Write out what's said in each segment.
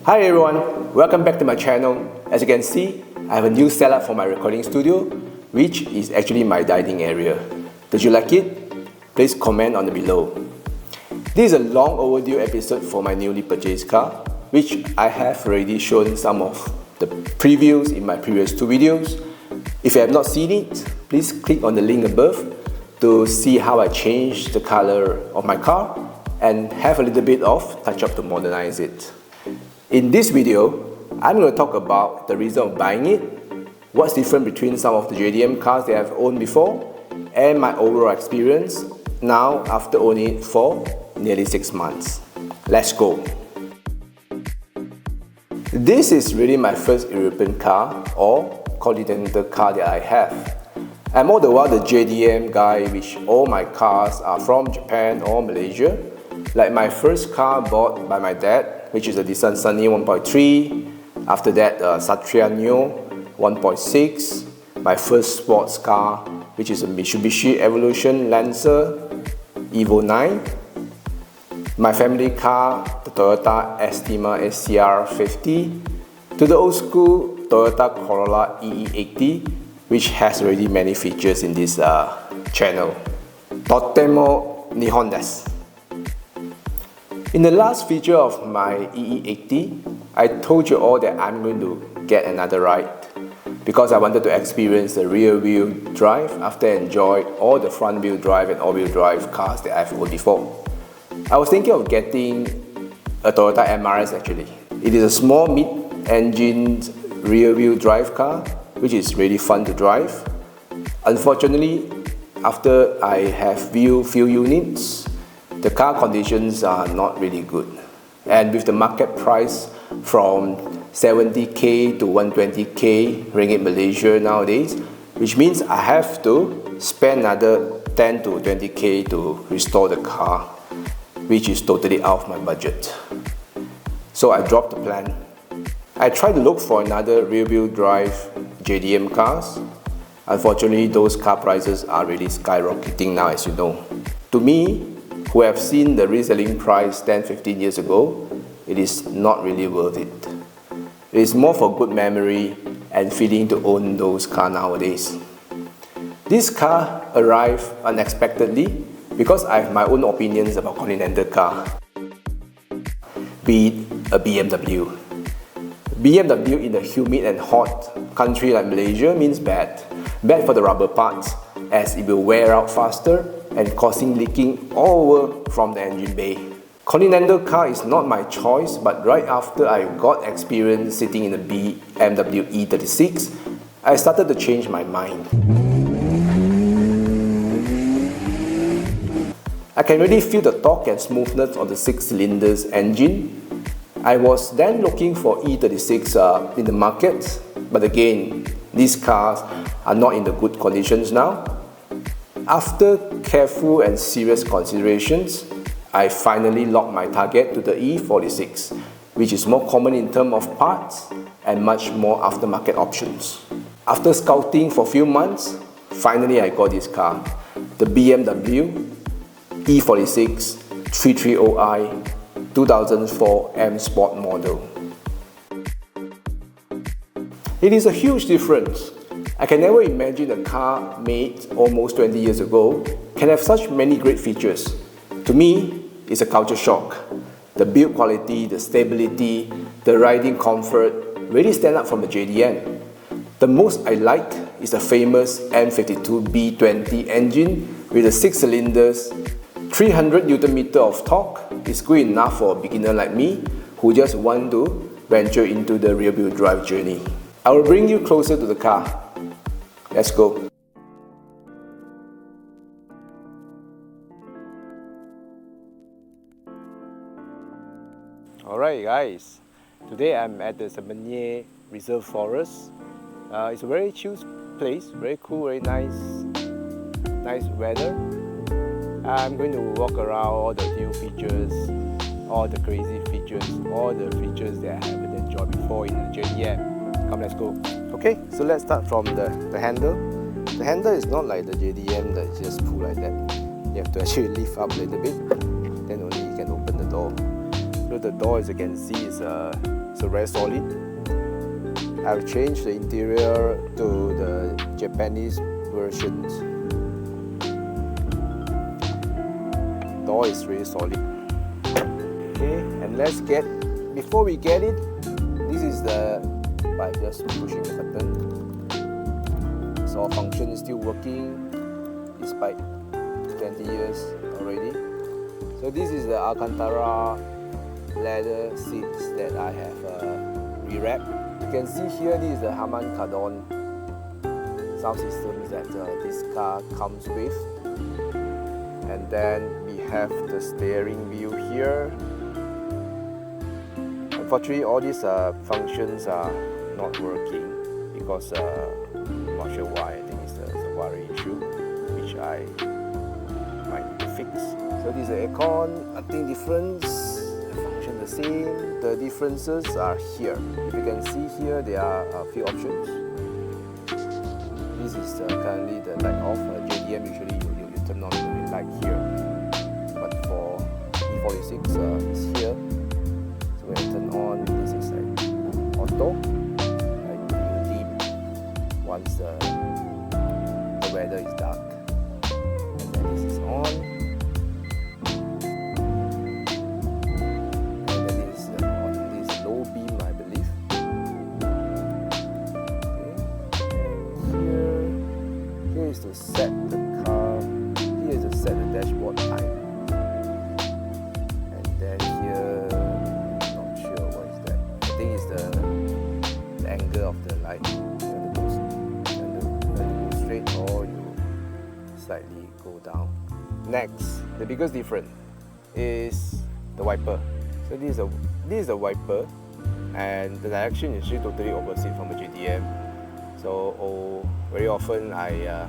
Hi everyone, welcome back to my channel. As you can see, I have a new setup for my recording studio, which is actually my dining area. Did you like it? Please comment on the below. This is a long overdue episode for my newly purchased car, which I have already shown some of the previews in my previous two videos. If you have not seen it, please click on the link above to see how I changed the color of my car and have a little bit of touch up to modernize it. In this video, I'm going to talk about the reason of buying it, what's different between some of the JDM cars that I've owned before, and my overall experience now after owning it for nearly 6 months. Let's go! This is really my first European car or continental car that I have. I'm all the while the JDM guy, which all my cars are from Japan or Malaysia. Like my first car bought by my dad, which is a Nissan Sunny 1.3. After that, Satria Neo 1.6. My first sports car, which is a Mitsubishi Evolution Lancer Evo 9. My family car, the Toyota Estima SCR 50. To the old school Toyota Corolla EE80, which has already many features in this channel. Totemo Nihon desu. In the last feature of my EE80, I told you all that I'm going to get another ride because I wanted to experience the rear wheel drive after I enjoyed all the front wheel drive and all wheel drive cars that I've owned before. I was thinking of getting a Toyota MRS actually. It is a small mid-engine rear wheel drive car which is really fun to drive. Unfortunately, after I have viewed few units, the car conditions are not really good, and with the market price from 70k to 120k ringgit Malaysia nowadays, which means I have to spend another 10 to 20k to restore the car, which is totally out of my budget. So I dropped the plan. I tried to look for another rear-wheel drive JDM cars. Unfortunately, those car prices are really skyrocketing now, as you know. To me, who have seen the reselling price 10-15 years ago, it is not really worth it. It is more for good memory and feeling to own those cars nowadays. This car arrived unexpectedly because I have my own opinions about continental car. Be it a BMW. BMW in a humid and hot country like Malaysia means bad. Bad for the rubber parts as it will wear out faster and causing leaking all over from the engine bay. Continental car is not my choice, but right after I got experience sitting in a BMW E46, I started to change my mind. I can really feel the torque and smoothness of the 6 cylinders engine. I was then looking for E36 in the market, but again, these cars are not in the good conditions now. After careful and serious considerations, I finally locked my target to the E46, which is more common in terms of parts and much more aftermarket options. After scouting for a few months, finally I got this car, the BMW E46 330i 2004 M Sport model. It is a huge difference. I can never imagine a car made almost 20 years ago can have such many great features. To me, it's a culture shock. The build quality, the stability, the riding comfort really stand out from the JDM. The most I like is the famous M52B20 engine with the 6 cylinders, 300 Nm of torque is good enough for a beginner like me who just want to venture into the rear-wheel drive journey. I will bring you closer to the car. Let's go. Alright guys, today I'm at the Sebenye Reserve Forest. It's a very chill place, very cool, very nice weather. I'm going to walk around all the new features, all the crazy features, all the features that I haven't enjoyed before in the JDM. Come, let's go. Okay, so let's start from the handle. The handle is not like the JDM that you just pull like that. You have to actually lift up a little bit, then only you can open the door. So the door, as you can see, is very solid. I've changed the interior to the Japanese versions. Door is really solid. Okay, and before we get it, this is by just pushing the button. So our function is still working despite 20 years already. So this is the Alcantara leather seats that I have rewrapped. You can see here, this is the Harman Kardon sound systems that this car comes with. And then we have the steering wheel here. Unfortunately, all these functions are not working because I'm not sure why. I think it's a wiring issue, which I might need to fix. So this is the aircon, nothing different, the function the same. The differences are here. If you can see here, there are a few options. This is currently the light off. JDM usually you turn on the light here, but for E46 it's here. So when I turn on, this is like auto, like dim once the weather is dark. And then this is on. And then this is on this low beam, I believe. Okay. And here is to set the car. Here is to set the dashboard time. And then here, not sure what is that. I think it's the angle of the light. When it goes straight, or you slightly go down. Next, the biggest difference is the wiper. So this is a wiper, and the direction is actually totally opposite from the JDM. So very often I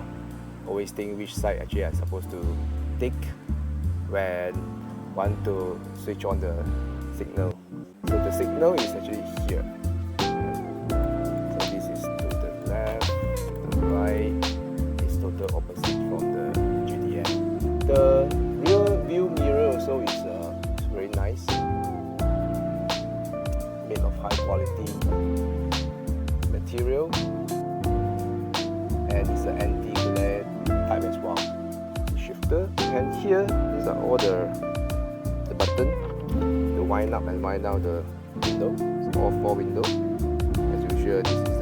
always think which side actually I'm supposed to take when want to switch on the signal. So the signal is actually here. So this is to the left, to the right. It's total opposite from the JDM. The rear view mirror also is very nice, made of high quality material, and it's an anti-glare type as well. Shifter, and here these are all the button, the wind up and wind down the window. It's all 4 windows. As usual, this is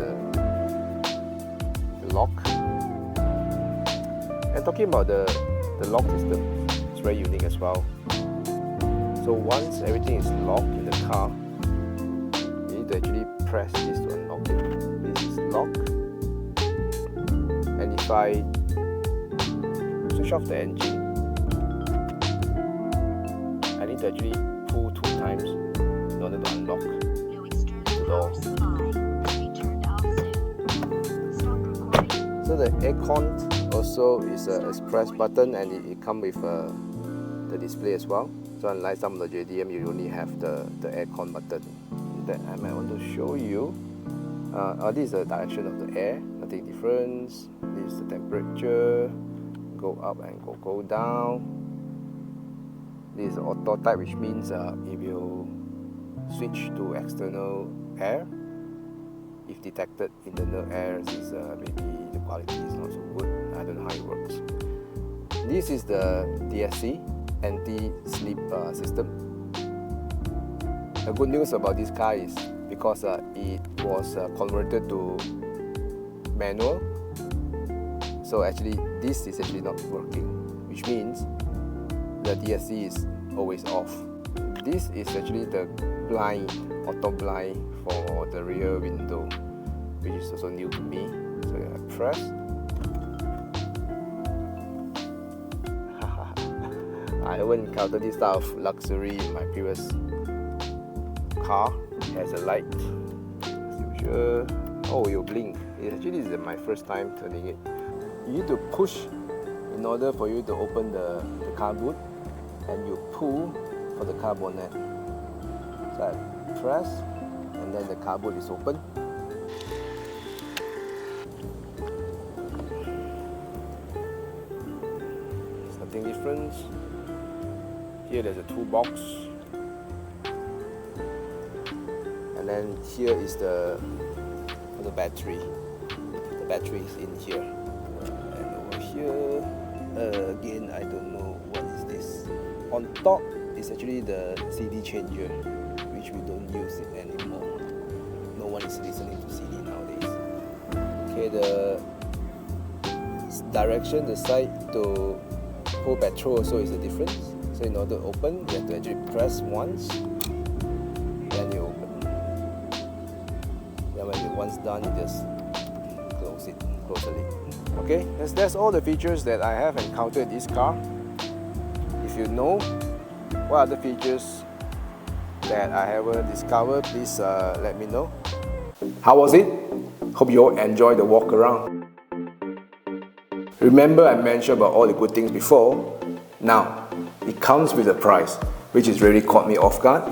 the lock. And talking about the lock system, it's very unique as well. So once everything is locked in the car, you need to actually press this to unlock it. This is lock. And if I switch off the engine, I need to actually pull 2 times in order to unlock the door. So the aircon also is a express button, and it comes with the display as well. So unlike some of the JDM, you only have the aircon button. That I might want to show you. This is the direction of the air, nothing different. This is the temperature, go up and go down. This is auto type, which means it will switch to external air. If detected internal air, maybe the quality is not so good. I don't know how it works. This is the DSC anti-slip system. The good news about this car is because it was converted to manual, so actually this is actually not working, which means the DSC is always off. This is actually the blind, auto blind for the rear window, which is also new to me. So I press. I haven't encountered this type of luxury in my previous car. It has a light, as usual. Oh, you blink. It actually is my first time turning it. You need to push in order for you to open the car boot, and you pull for the car bonnet. So I press, and then the car boot is open. There's nothing different. Here there's a toolbox. then here is the battery. The battery is in here. And over here, again, I don't know what is this. On top is actually the CD changer, which we don't use it anymore. No one is listening to CD nowadays. Okay, the direction, the side to hold petrol also is the difference. So in order to open, you have to actually press once, then you open. Then when it's once done, you just close the lid. Okay, that's all the features that I have encountered in this car. If you know what other features that I haven't discovered, please let me know. How was it? Hope you all enjoyed the walk around. Remember I mentioned about all the good things before. Now, it comes with a price, which has really caught me off guard.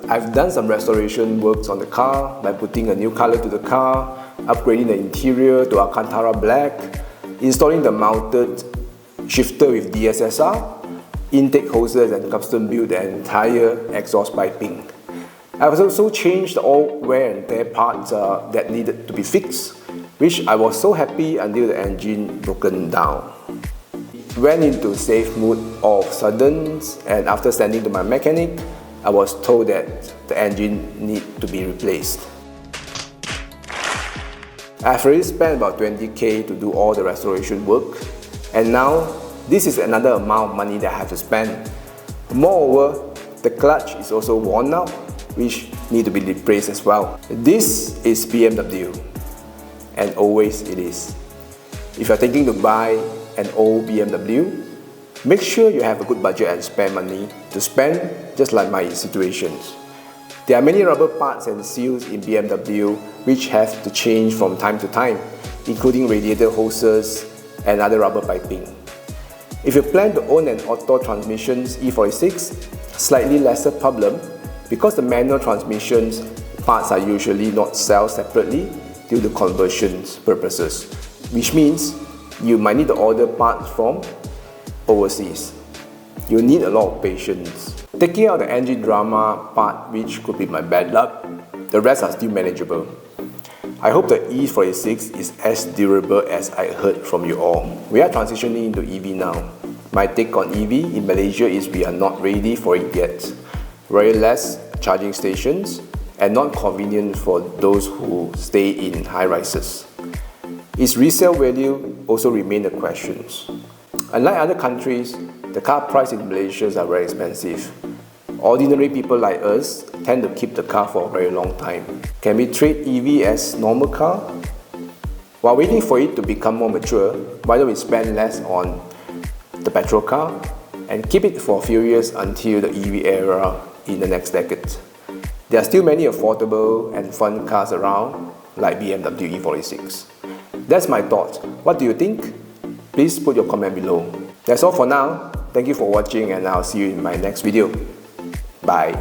I've done some restoration works on the car by putting a new color to the car, upgrading the interior to Alcantara black, installing the mounted shifter with DSSR, intake hoses, and custom built the entire exhaust piping. I've also changed all wear and tear parts that needed to be fixed, which I was so happy until the engine broken down. Went into safe mode all of a sudden, and after sending to my mechanic, I was told that the engine needs to be replaced. I've already spent about 20k to do all the restoration work, and now this is another amount of money that I have to spend. Moreover, the clutch is also worn out, which need to be replaced as well. This is BMW, and always it is. If you're thinking to buy an old BMW, make sure you have a good budget and spare money to spend, just like my situations. There are many rubber parts and seals in BMW which have to change from time to time, including radiator hoses and other rubber piping. If you plan to own an auto transmissions E46, slightly lesser problem, because the manual transmissions parts are usually not sold separately due to conversion purposes, which means you might need to order parts from overseas. You need a lot of patience. Taking out the engine drama part, which could be my bad luck, the rest are still manageable. I hope the E46 is as durable as I heard from you all. We are transitioning into EV now. My take on EV in Malaysia is we are not ready for it yet. Very less charging stations and not convenient for those who stay in high rises. Its resale value also remains a question. Unlike other countries, the car price in Malaysia are very expensive. Ordinary people like us tend to keep the car for a very long time. Can we trade EV as normal car? While waiting for it to become more mature, why don't we spend less on the petrol car and keep it for a few years until the EV era in the next decade? There are still many affordable and fun cars around, like BMW E46. That's my thought. What do you think? Please put your comment below. That's all for now. Thank you for watching, and I'll see you in my next video. Bye.